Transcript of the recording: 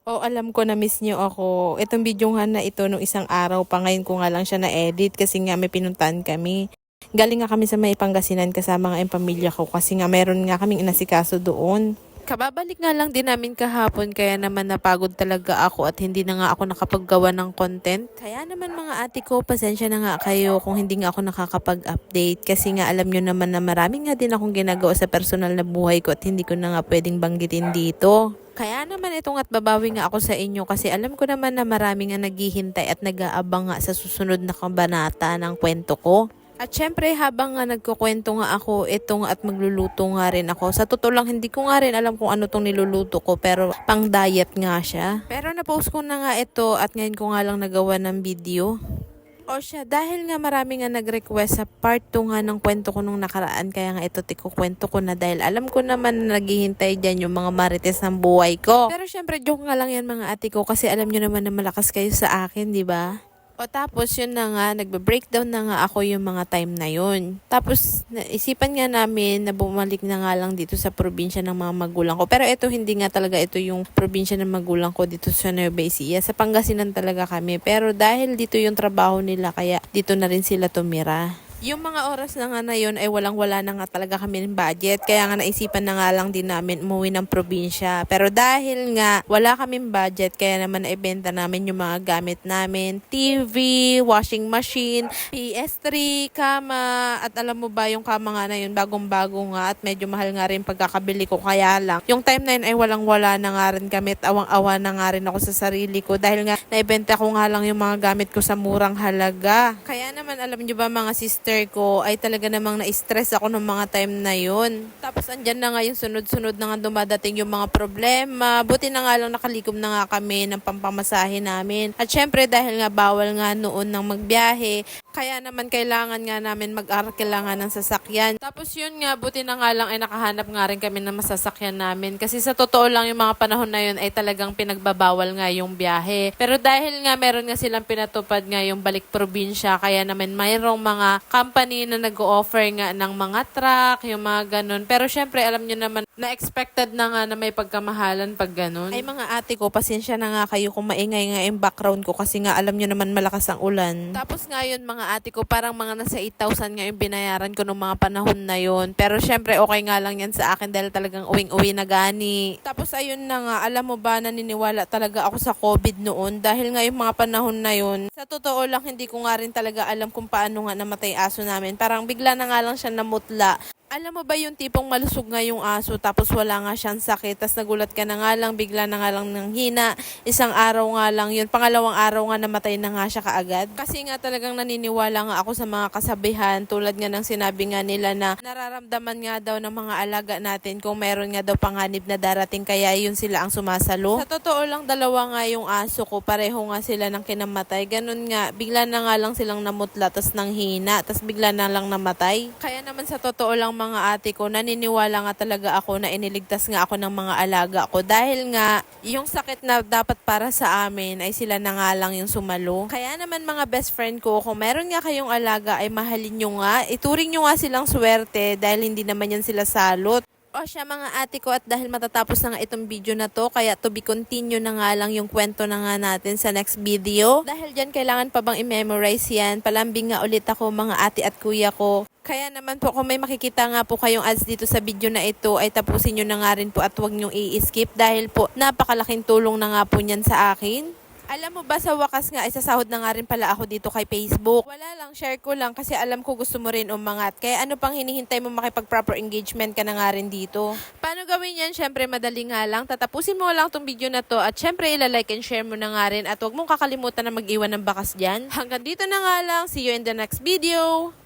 Oh, alam ko na miss niyo ako. Itong videohan na ito nung isang araw pa, ngayon ko nga lang siya na-edit kasi nga may pinuntahan kami. Galing nga kami sa may Pangasinan kasama nga yung pamilya ko kasi nga meron nga kaming inasikaso doon. Kababalik nga lang din namin kahapon kaya naman napagod talaga ako at hindi na nga ako nakapaggawa ng content. Kaya naman mga ate ko, pasensya na nga kayo kung hindi nga ako nakakapag-update kasi nga alam nyo naman na marami nga din akong ginagawa sa personal na buhay ko at hindi ko na nga pwedeng banggitin dito. Kaya naman itong at babawi nga ako sa inyo kasi alam ko naman na marami nga naghihintay at nag-aabang nga sa susunod na kabanata ng kwento ko. At syempre habang nga nagkukwento nga ako, itong at magluluto nga rin ako. Sa totoo lang hindi ko nga rin alam kung ano tong niluluto ko pero pang diet nga siya. Pero na-post ko na nga ito at ngayon ko nga lang nagawa ng video. O siya, dahil nga marami nga nag-request sa part 2 nga ng kwento ko nung nakaraan, kaya nga ito kwento ko na dahil alam ko naman na naghihintay dyan yung mga marites ng buhay ko. Pero syempre joke nga lang yan mga ate ko kasi alam nyo naman na malakas kayo sa akin, di ba? O tapos yun na nga, nagbe-breakdown na nga ako yung mga time na yun. Tapos naisipan nga namin na bumalik na nga lang dito sa probinsya ng mga magulang ko. Pero ito hindi nga talaga ito yung probinsya ng magulang ko dito sa Nueva Ecija. Sa Pangasinan talaga kami. Pero dahil dito yung trabaho nila kaya dito na rin sila tumira. Yung mga oras na nga na yun ay walang-wala na nga talaga kami ng budget. Kaya nga naisipan na nga lang din namin umuwi ng probinsya. Pero dahil nga wala kaming budget, kaya naman naibenta namin yung mga gamit namin. TV, washing machine, PS3, kama. At alam mo ba yung kama nga na yun, bagong-bago nga at medyo mahal nga rin pagkakabili ko. Kaya lang, yung time na yun ay walang-wala na nga rin kami at awang-awa na nga rin ako sa sarili ko. Dahil nga naibenta ko nga lang yung mga gamit ko sa murang halaga. Kaya naman alam nyo ba mga sister ko ay talaga namang na-stress ako ng mga time na yun. Tapos andyan na nga yung sunod-sunod na nga dumadating yung mga problema. Buti na nga lang nakalikom na nga kami ng pampamasahe namin. At syempre dahil nga bawal nga noon ng magbiyahe, kaya naman kailangan nga namin mag-arkila nga ng sasakyan. Tapos yun nga, buti na nga lang ay nakahanap nga rin kami ng masasakyan namin. Kasi sa totoo lang yung mga panahon na yun ay talagang pinagbabawal nga yung biyahe. Pero dahil nga meron nga silang pinatupad nga yung balik probinsya, kaya naman mayroong mga company na nag-o-offer nga ng mga truck, yung mga ganun. Pero syempre, alam nyo naman, na-expected na nga na may pagkamahalan pag ganun. Ay mga ate ko, pasensya na nga kayo kung maingay nga yung background ko kasi nga alam nyo naman malakas ang ulan. Tapos nga yun mga ate ko, parang mga nasa 8,000 nga yung binayaran ko nung mga panahon na yun. Pero syempre, okay nga lang yan sa akin dahil talagang uwing-uwi na gani. Tapos ayun na nga, alam mo ba, naniniwala talaga ako sa COVID noon dahil nga yung mga panahon na yun, sa totoo lang, hindi ko nga rin talaga alam kung paano nga namatay aso namin. Parang bigla na nga lang siya namutla. Alam mo ba yung tipong malusog nga yung aso tapos wala nga siyang sakit. Tapos nagulat ka na nga lang, bigla na nga lang ng hina. Isang araw nga lang yun. Pangalawang araw nga namatay na nga siya kaagad. Kasi nga talagang naniniwala nga ako sa mga kasabihan. Tulad nga ng sinabi nga nila na nararamdaman nga daw ng mga alaga natin kung meron nga daw panganib na darating. Kaya yun sila ang sumasalo. Sa totoo lang, dalawa nga yung aso ko. Pareho nga sila ng kinamatay. Ganun nga, bigla na nga lang silang namutla tapos nang hina. Tapos bigla na lang namatay. Kaya naman sa totoo lang mga ate ko, naniniwala nga talaga ako na iniligtas nga ako ng mga alaga ko dahil nga yung sakit na dapat para sa amin ay sila na nga lang yung sumalo. Kaya naman mga best friend ko, kung meron nga kayong alaga ay mahalin nyo nga, ituring nyo nga silang swerte dahil hindi naman yan sila salot. O siya mga ate ko, at dahil matatapos na nga itong video na to, kaya to be continue na nga lang yung kwento na nga natin sa next video. Dahil dyan kailangan pa bang i-memorize yan, palambing nga ulit ako mga ate at kuya ko. Kaya naman po kung may makikita nga po kayong ads dito sa video na ito ay tapusin nyo na nga rin po at huwag nyo i-skip dahil po napakalaking tulong na nga po niyan sa akin. Alam mo ba sa wakas nga ay sasahod na nga rin pala ako dito kay Facebook. Wala lang, share ko lang kasi alam ko gusto mo rin umangat. Kaya ano pang hinihintay mo, makipag-proper engagement ka na nga rin dito. Paano gawin yan? Syempre madali nga lang. Tatapusin mo lang tong video na to at syempre ilalike and share mo na nga rin at huwag mong kakalimutan na mag-iwan ng bakas dyan. Hanggang dito na nga lang. See you in the next video.